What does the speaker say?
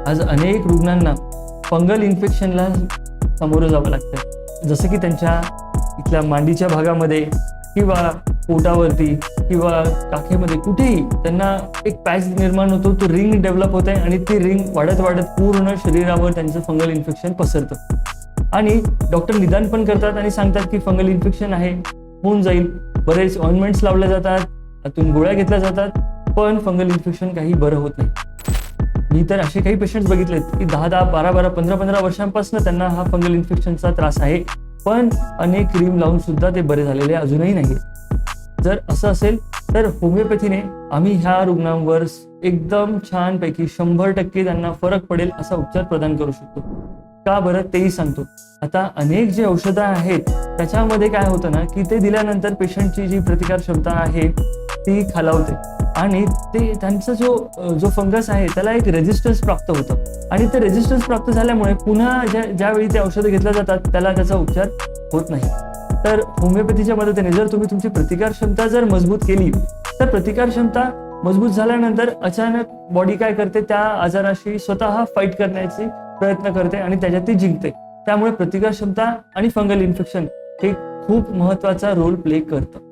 आज अनेक रुग्णांना फंगल इन्फेक्शनला सामोरं जावं लागतं, जसं की त्यांच्या इथल्या मांडीच्या भागामध्ये किंवा पोटावरती किंवा काखेमध्ये कुठेही त्यांना एक पॅच निर्माण होतो, तो रिंग डेव्हलप होत आहे आणि ती रिंग वाढत वाढत पूर्ण शरीरावर त्यांचं फंगल इन्फेक्शन पसरतं आणि डॉक्टर निदान पण करतात आणि सांगतात की फंगल इन्फेक्शन आहे, होऊन जाईल. बरेच ऑइंटमेंट्स लावल्या जातात, आतून गोळ्या घेतल्या जातात, पण फंगल इन्फेक्शन काही बरं होत नाही. मी तर असे काही पेशंट्स बघितलेत की 10-10, 12-12, 15-15 वर्षांपासून त्यांना हा फंगल इन्फेक्शनचा त्रास आहे, पण अनेक क्रीम लावून सुद्धा ते बरे झालेले अजूनही नाही. जर असं असेल तर होमिओपॅथीने आम्ही ह्या रुग्णांवर एकदम छानपैकी 100% त्यांना फरक पडेल असा उपचार प्रदान करू शकतो. का बरं तेही सांगतो. आता अनेक जे औषधं आहेत त्याच्यामध्ये काय होतं ना की ते दिल्यानंतर पेशंटची जी प्रतिकार क्षमता आहे ती खालावते आणि ते त्यांचा जो फंगस आहे त्याला एक रेजिस्टन्स प्राप्त होतं आणि ते रेजिस्टन्स प्राप्त झाल्यामुळे पुन्हा ज्यावेळी ते औषधं घेतल्या जातात त्याला त्याचा उपचार होत नाही. तर होमिओपॅथीच्या मदतीने जर तुम्ही तुमची प्रतिकार क्षमता जर मजबूत केली तर प्रतिकार क्षमता मजबूत झाल्यानंतर अचानक बॉडी काय करते, त्या आजाराशी स्वतः फाईट करण्याची प्रयत्न करते आणि त्याच्यात ती जिंकते. त्यामुळे प्रतिकार क्षमता आणि फंगल इन्फेक्शन हे खूप महत्वाचा रोल प्ले करतं.